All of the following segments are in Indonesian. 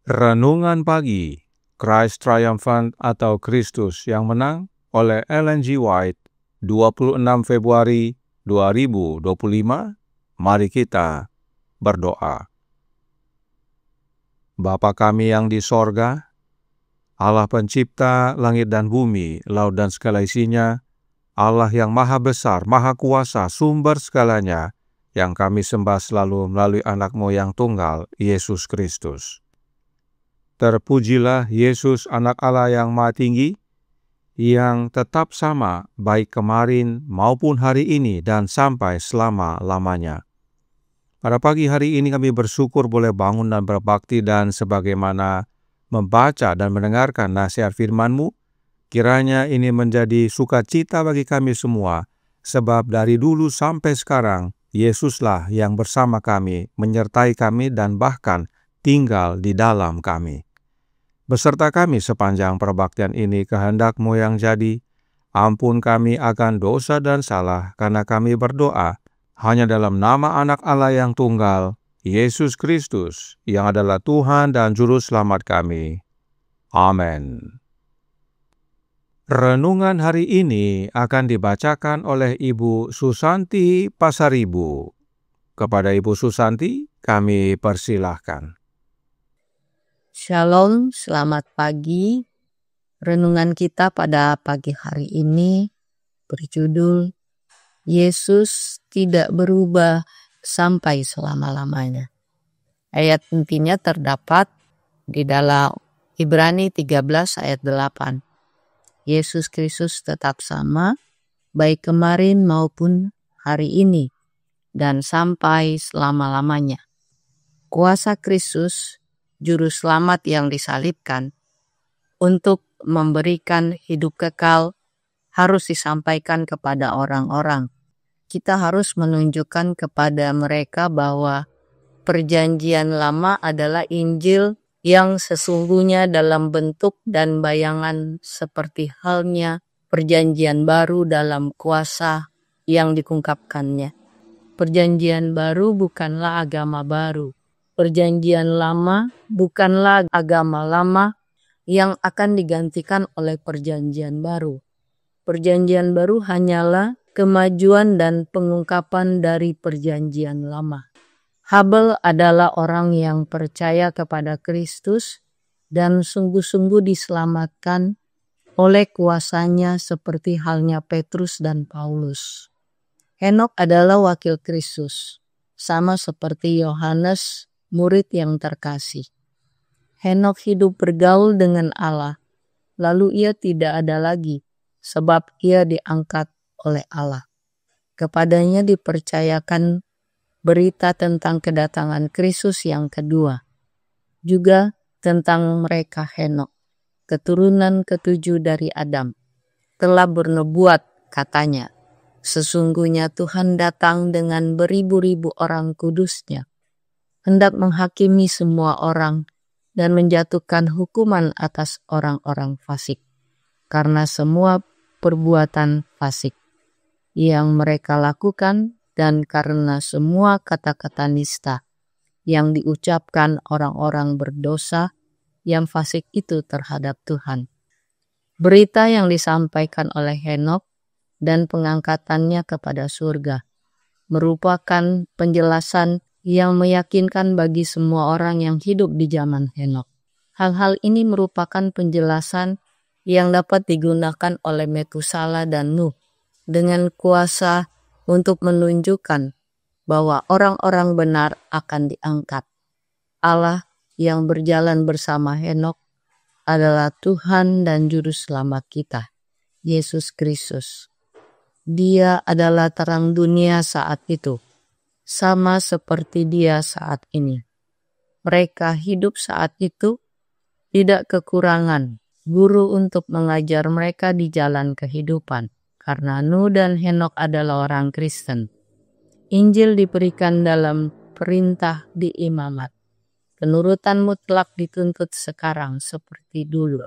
Renungan Pagi, Christ Triumphant atau Kristus yang Menang oleh Ellen G. White, 26 Februari 2025. Mari kita berdoa. Bapa kami yang di sorga, Allah pencipta langit dan bumi, laut dan segala isinya, Allah yang maha besar, maha kuasa, sumber segalanya, yang kami sembah selalu melalui anak-Mu yang tunggal, Yesus Kristus. Terpujilah Yesus anak Allah yang maha tinggi, yang tetap sama baik kemarin maupun hari ini dan sampai selama-lamanya. Pada pagi hari ini kami bersyukur boleh bangun dan berbakti, dan sebagaimana membaca dan mendengarkan nasihat firman-Mu, kiranya ini menjadi sukacita bagi kami semua, sebab dari dulu sampai sekarang, Yesuslah yang bersama kami, menyertai kami dan bahkan tinggal di dalam kami. Beserta kami sepanjang perbaktian ini, kehendak-Mu yang jadi. Ampun kami akan dosa dan salah, karena kami berdoa hanya dalam nama Anak Allah yang tunggal, Yesus Kristus, yang adalah Tuhan dan Juru Selamat kami. Amin. Renungan hari ini akan dibacakan oleh Ibu Susanti Pasaribu. Kepada Ibu Susanti, kami persilahkan. Shalom, selamat pagi. Renungan kita pada pagi hari ini berjudul Yesus tidak berubah sampai selama-lamanya. Ayat intinya terdapat di dalam Ibrani 13 ayat 8. Yesus Kristus tetap sama, baik kemarin maupun hari ini, dan sampai selama-lamanya. Kuasa Kristus, Juru Selamat yang disalibkan, untuk memberikan hidup kekal harus disampaikan kepada orang-orang. Kita harus menunjukkan kepada mereka bahwa Perjanjian Lama adalah Injil yang sesungguhnya dalam bentuk dan bayangan, seperti halnya Perjanjian Baru dalam kuasa yang dikungkapkannya. Perjanjian Baru bukanlah agama baru. Perjanjian Lama bukanlah agama lama yang akan digantikan oleh Perjanjian Baru. Perjanjian Baru hanyalah kemajuan dan pengungkapan dari Perjanjian Lama. Habel adalah orang yang percaya kepada Kristus dan sungguh-sungguh diselamatkan oleh kuasanya, seperti halnya Petrus dan Paulus. Henok adalah wakil Kristus, sama seperti Yohanes, murid yang terkasih. Henok hidup bergaul dengan Allah, lalu ia tidak ada lagi, sebab ia diangkat oleh Allah. Kepadanya dipercayakan berita tentang kedatangan Kristus yang kedua, juga tentang mereka Henok, keturunan ketujuh dari Adam. Telah bernubuat, katanya, sesungguhnya Tuhan datang dengan beribu-ribu orang kudusnya, hendak menghakimi semua orang dan menjatuhkan hukuman atas orang-orang fasik, karena semua perbuatan fasik yang mereka lakukan dan karena semua kata-kata nista yang diucapkan orang-orang berdosa yang fasik itu terhadap Tuhan. Berita yang disampaikan oleh Henok dan pengangkatannya kepada surga merupakan penjelasan yang meyakinkan bagi semua orang yang hidup di zaman Henok. Hal-hal ini merupakan penjelasan yang dapat digunakan oleh Metusala dan Nuh dengan kuasa untuk menunjukkan bahwa orang-orang benar akan diangkat. Allah yang berjalan bersama Henok adalah Tuhan dan Juru Selamat kita, Yesus Kristus. Dia adalah terang dunia saat itu, sama seperti Dia saat ini. Mereka hidup saat itu tidak kekurangan guru untuk mengajar mereka di jalan kehidupan, karena Nuh dan Henok adalah orang Kristen. Injil diberikan dalam perintah di imamat. Penurutan mutlak dituntut sekarang seperti dulu.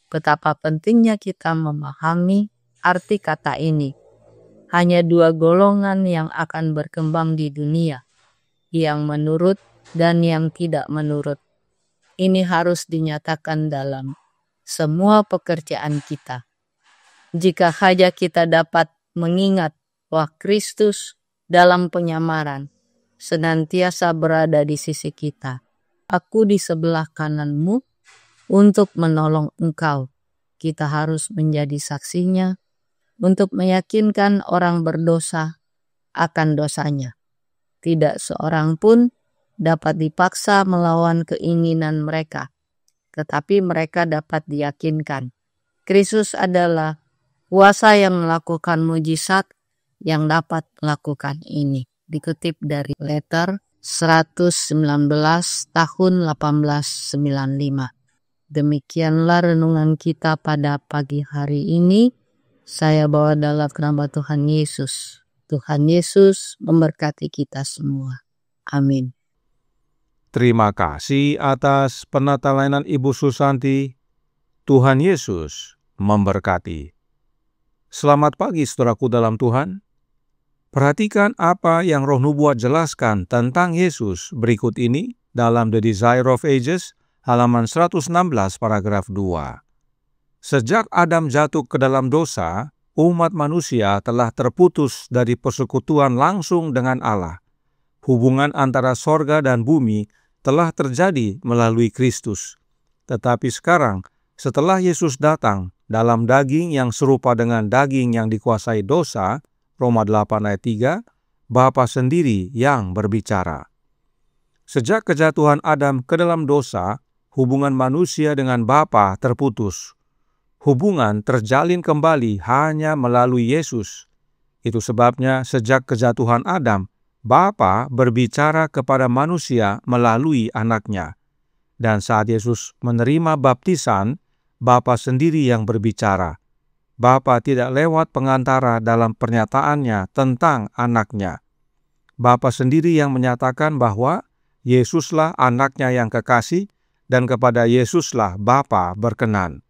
Betapa pentingnya kita memahami arti kata ini. Hanya dua golongan yang akan berkembang di dunia, yang menurut dan yang tidak menurut. ini harus dinyatakan dalam semua pekerjaan kita. Jika saja kita dapat mengingat bahwa Kristus dalam penyamaran senantiasa berada di sisi kita. Aku di sebelah kananmu untuk menolong engkau. Kita harus menjadi saksinya untuk meyakinkan orang berdosa akan dosanya. Tidak seorang pun dapat dipaksa melawan keinginan mereka, tetapi mereka dapat diyakinkan. Kristus adalah kuasa yang melakukan mujizat yang dapat melakukan ini. Dikutip dari Letter 119 tahun 1895. Demikianlah renungan kita pada pagi hari ini. Saya bawa dalam nama Tuhan Yesus. Tuhan Yesus memberkati kita semua. Amin. Terima kasih atas penatalainan Ibu Susanti. Tuhan Yesus memberkati. Selamat pagi saudaraku dalam Tuhan. Perhatikan apa yang Roh Nubuat jelaskan tentang Yesus berikut ini dalam The Desire of Ages, halaman 116 paragraf 2. Sejak Adam jatuh ke dalam dosa, umat manusia telah terputus dari persekutuan langsung dengan Allah. Hubungan antara sorga dan bumi telah terjadi melalui Kristus. Tetapi sekarang, setelah Yesus datang dalam daging yang serupa dengan daging yang dikuasai dosa, Roma 8 ayat 3, Bapa sendiri yang berbicara. Sejak kejatuhan Adam ke dalam dosa, hubungan manusia dengan Bapa terputus. Hubungan terjalin kembali hanya melalui Yesus. Itu sebabnya sejak kejatuhan Adam, Bapa berbicara kepada manusia melalui anaknya. Dan saat Yesus menerima baptisan, Bapa sendiri yang berbicara. Bapa tidak lewat pengantara dalam pernyataannya tentang anaknya. Bapa sendiri yang menyatakan bahwa Yesuslah anaknya yang kekasih dan kepada Yesuslah Bapa berkenan.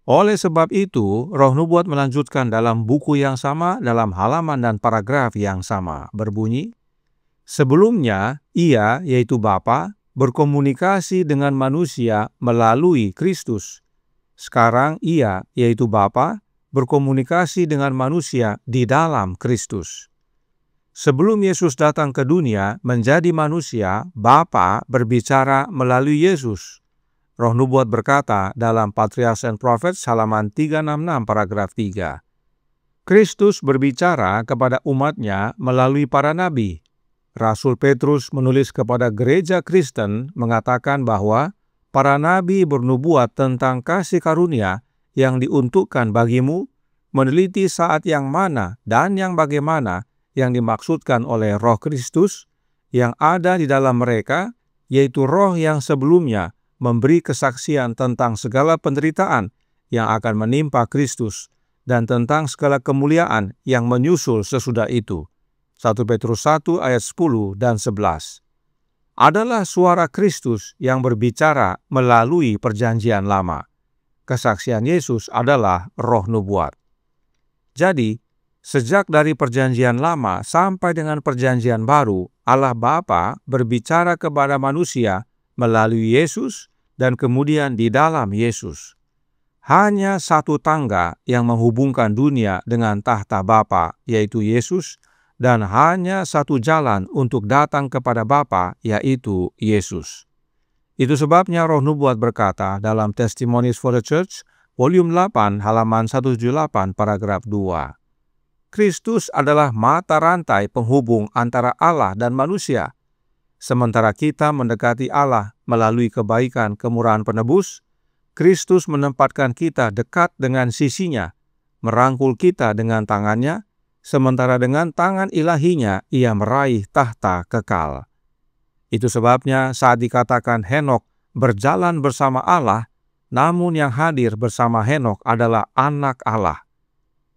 Oleh sebab itu, Roh Nubuat melanjutkan dalam buku yang sama, dalam halaman dan paragraf yang sama, berbunyi, sebelumnya Ia, yaitu Bapa, berkomunikasi dengan manusia melalui Kristus. Sekarang Ia, yaitu Bapa, berkomunikasi dengan manusia di dalam Kristus. Sebelum Yesus datang ke dunia menjadi manusia, Bapa berbicara melalui Yesus. Roh Nubuat berkata dalam Patriarchs and Prophets halaman 366 paragraf 3. Kristus berbicara kepada umatnya melalui para nabi. Rasul Petrus menulis kepada gereja Kristen mengatakan bahwa para nabi bernubuat tentang kasih karunia yang diuntukkan bagimu, meneliti saat yang mana dan yang bagaimana yang dimaksudkan oleh Roh Kristus yang ada di dalam mereka, yaitu Roh yang sebelumnya memberi kesaksian tentang segala penderitaan yang akan menimpa Kristus dan tentang segala kemuliaan yang menyusul sesudah itu. 1 Petrus 1 ayat 10 dan 11. Adalah suara Kristus yang berbicara melalui perjanjian lama. Kesaksian Yesus adalah Roh Nubuat. Jadi, sejak dari perjanjian lama sampai dengan perjanjian baru, Allah Bapa berbicara kepada manusia melalui Yesus dan kemudian di dalam Yesus. Hanya satu tangga yang menghubungkan dunia dengan tahta Bapa, yaitu Yesus, dan hanya satu jalan untuk datang kepada Bapa, yaitu Yesus. Itu sebabnya Roh Nubuat berkata dalam Testimonies for the Church, volume 8, halaman 178, paragraf 2. Kristus adalah mata rantai penghubung antara Allah dan manusia. Sementara kita mendekati Allah melalui kebaikan kemurahan penebus, Kristus menempatkan kita dekat dengan sisinya, merangkul kita dengan tangannya, sementara dengan tangan ilahinya ia meraih tahta kekal. Itu sebabnya saat dikatakan Henokh berjalan bersama Allah, namun yang hadir bersama Henokh adalah anak Allah.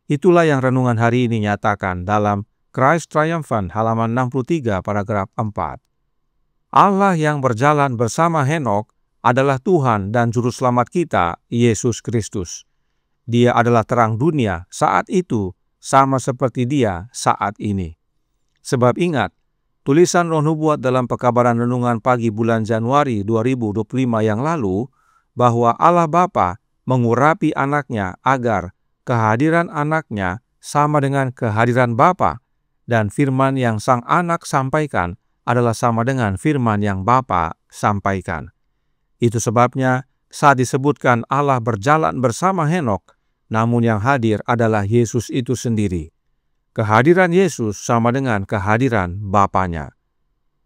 Itulah yang renungan hari ini nyatakan dalam Christ Triumphant halaman 63 paragraf 4. Allah yang berjalan bersama Henokh adalah Tuhan dan Juru Selamat kita, Yesus Kristus. Dia adalah terang dunia saat itu, sama seperti Dia saat ini. Sebab ingat, Tulisan Roh Nubuat dalam Pekabaran Renungan Pagi bulan Januari 2025 yang lalu, bahwa Allah Bapa mengurapi anaknya agar kehadiran anaknya sama dengan kehadiran Bapa, dan firman yang sang anak sampaikan adalah sama dengan firman yang Bapa sampaikan. Itu sebabnya saat disebutkan Allah berjalan bersama Henokh, namun yang hadir adalah Yesus itu sendiri. Kehadiran Yesus sama dengan kehadiran Bapanya.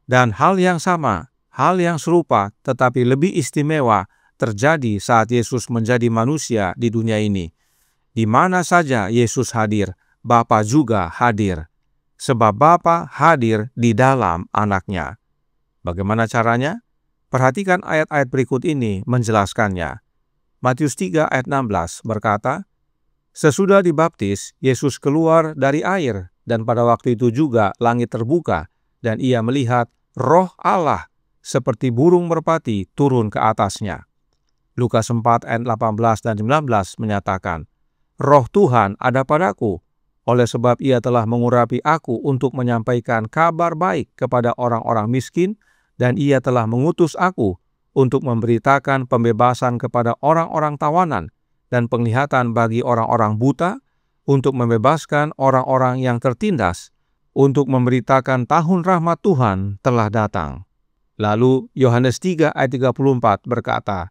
Dan hal yang sama, hal yang serupa tetapi lebih istimewa terjadi saat Yesus menjadi manusia di dunia ini. Di mana saja Yesus hadir, Bapa juga hadir. Sebab Bapa hadir di dalam anaknya. Bagaimana caranya? Perhatikan ayat-ayat berikut ini menjelaskannya. Matius 3 ayat 16 berkata, "Sesudah dibaptis, Yesus keluar dari air, dan pada waktu itu juga langit terbuka, dan ia melihat Roh Allah seperti burung merpati turun ke atasnya." Lukas 4 ayat 18 dan 19 menyatakan, "Roh Tuhan ada padaku, oleh sebab ia telah mengurapi aku untuk menyampaikan kabar baik kepada orang-orang miskin, dan ia telah mengutus aku untuk memberitakan pembebasan kepada orang-orang tawanan dan penglihatan bagi orang-orang buta, untuk membebaskan orang-orang yang tertindas, untuk memberitakan tahun rahmat Tuhan telah datang." Lalu Yohanes 3 ayat 34 berkata,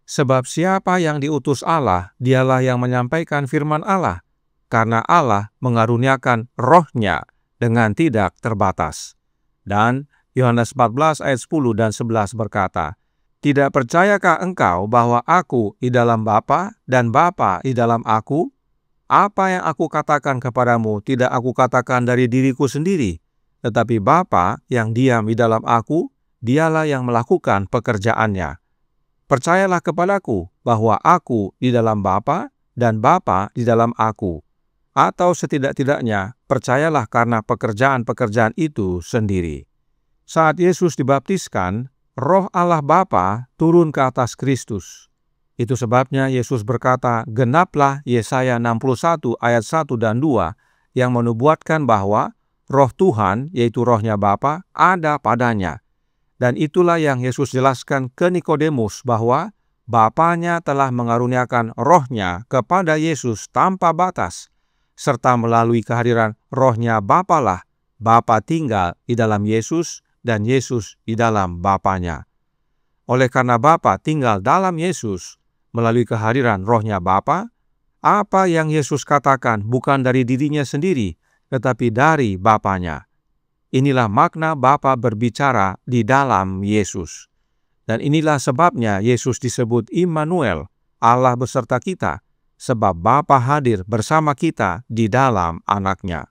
"Sebab siapa yang diutus Allah, dialah yang menyampaikan firman Allah, karena Allah mengaruniakan Roh-Nya dengan tidak terbatas." Dan Yohanes 14 ayat 10 dan 11 berkata, "Tidak percayakah engkau bahwa aku di dalam Bapa dan Bapa di dalam aku? Apa yang aku katakan kepadamu tidak aku katakan dari diriku sendiri, tetapi Bapa yang diam di dalam aku, dialah yang melakukan pekerjaannya. Percayalah kepadaku bahwa aku di dalam Bapa dan Bapa di dalam aku. Atau setidak-tidaknya percayalah karena pekerjaan-pekerjaan itu sendiri." Saat Yesus dibaptiskan, Roh Allah Bapa turun ke atas Kristus. Itu sebabnya Yesus berkata, "Genaplah Yesaya 61 ayat 1 dan 2 yang menubuatkan bahwa Roh Tuhan, yaitu Roh-Nya Bapa, ada padanya." Dan itulah yang Yesus jelaskan ke Nikodemus bahwa Bapanya telah mengaruniakan Roh-Nya kepada Yesus tanpa batas, serta melalui kehadiran Roh-Nya Bapalah Bapa tinggal di dalam Yesus dan Yesus di dalam Bapanya. Oleh karena Bapa tinggal dalam Yesus melalui kehadiran Roh-Nya Bapa, apa yang Yesus katakan bukan dari dirinya sendiri, tetapi dari Bapanya. Inilah makna Bapa berbicara di dalam Yesus. Dan inilah sebabnya Yesus disebut Immanuel, Allah beserta kita, sebab Bapa hadir bersama kita di dalam Anaknya.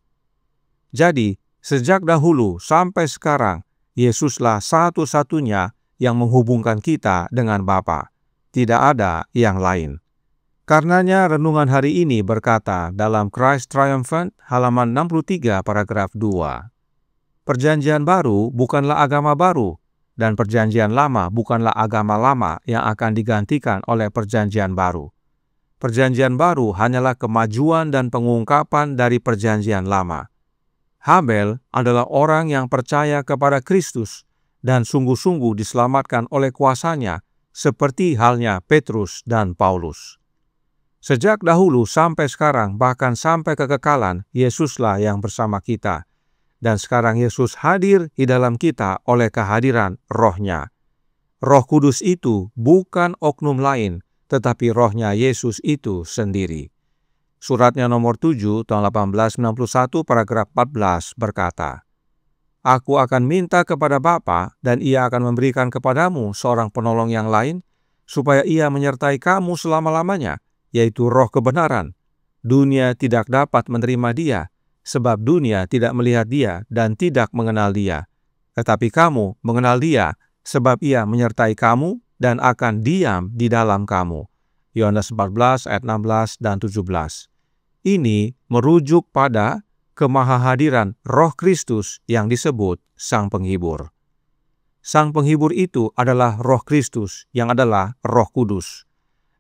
Jadi, sejak dahulu sampai sekarang, Yesuslah satu-satunya yang menghubungkan kita dengan Bapa. Tidak ada yang lain. Karenanya renungan hari ini berkata dalam Christ Triumphant halaman 63 paragraf 2. Perjanjian baru bukanlah agama baru, dan perjanjian lama bukanlah agama lama yang akan digantikan oleh perjanjian baru. Perjanjian baru hanyalah kemajuan dan pengungkapan dari perjanjian lama. Habel adalah orang yang percaya kepada Kristus dan sungguh-sungguh diselamatkan oleh kuasanya, seperti halnya Petrus dan Paulus. Sejak dahulu sampai sekarang, bahkan sampai kekekalan, Yesuslah yang bersama kita. Dan sekarang Yesus hadir di dalam kita oleh kehadiran Roh-Nya. Roh Kudus itu bukan oknum lain, tetapi Roh-Nya Yesus itu sendiri. Suratnya nomor 7 tahun 1891 paragraf 14 berkata, "Aku akan minta kepada Bapa dan ia akan memberikan kepadamu seorang penolong yang lain, supaya ia menyertai kamu selama-lamanya, yaitu Roh kebenaran. Dunia tidak dapat menerima dia, sebab dunia tidak melihat dia dan tidak mengenal dia. Tetapi kamu mengenal dia, sebab ia menyertai kamu dan akan diam di dalam kamu." Yohanes 14 ayat 16 dan 17. Ini merujuk pada kemahahadiran Roh Kristus yang disebut Sang Penghibur. Sang Penghibur itu adalah Roh Kristus yang adalah Roh Kudus.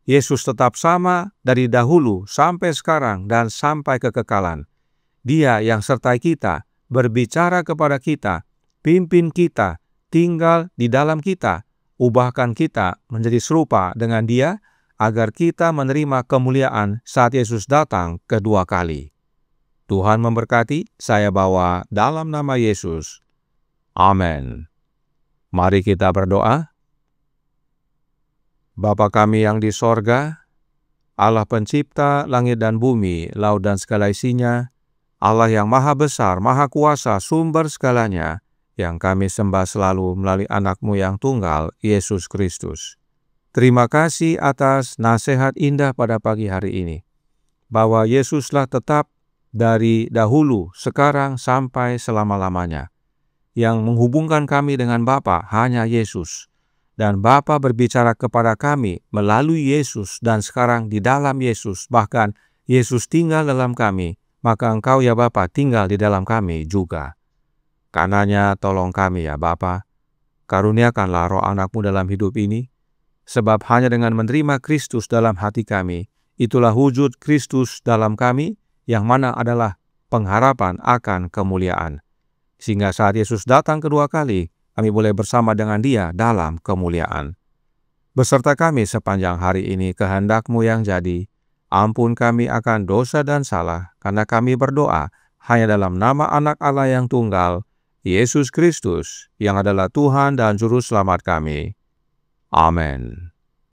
Yesus tetap sama dari dahulu sampai sekarang dan sampai kekekalan. Dia yang sertai kita, berbicara kepada kita, pimpin kita, tinggal di dalam kita, ubahkan kita menjadi serupa dengan Dia, agar kita menerima kemuliaan saat Yesus datang kedua kali. Tuhan memberkati, saya bawa dalam nama Yesus. Amin. Mari kita berdoa. Bapa kami yang di sorga, Allah pencipta langit dan bumi, laut dan segala isinya, Allah yang maha besar, maha kuasa, sumber segalanya, yang kami sembah selalu melalui anak-Mu yang tunggal, Yesus Kristus. Terima kasih atas nasihat indah pada pagi hari ini, bahwa Yesuslah tetap dari dahulu, sekarang, sampai selama-lamanya. Yang menghubungkan kami dengan Bapa hanya Yesus. Dan Bapa berbicara kepada kami melalui Yesus, dan sekarang di dalam Yesus, bahkan Yesus tinggal dalam kami, maka Engkau ya Bapa tinggal di dalam kami juga. Karenanya tolong kami ya Bapa, karuniakanlah roh anak-Mu dalam hidup ini, sebab hanya dengan menerima Kristus dalam hati kami, itulah wujud Kristus dalam kami, yang mana adalah pengharapan akan kemuliaan. Sehingga saat Yesus datang kedua kali, kami boleh bersama dengan Dia dalam kemuliaan. Beserta kami sepanjang hari ini kehendak-Mu yang jadi, ampun kami akan dosa dan salah, karena kami berdoa hanya dalam nama Anak Allah yang tunggal, Yesus Kristus, yang adalah Tuhan dan Juru Selamat kami. Amin.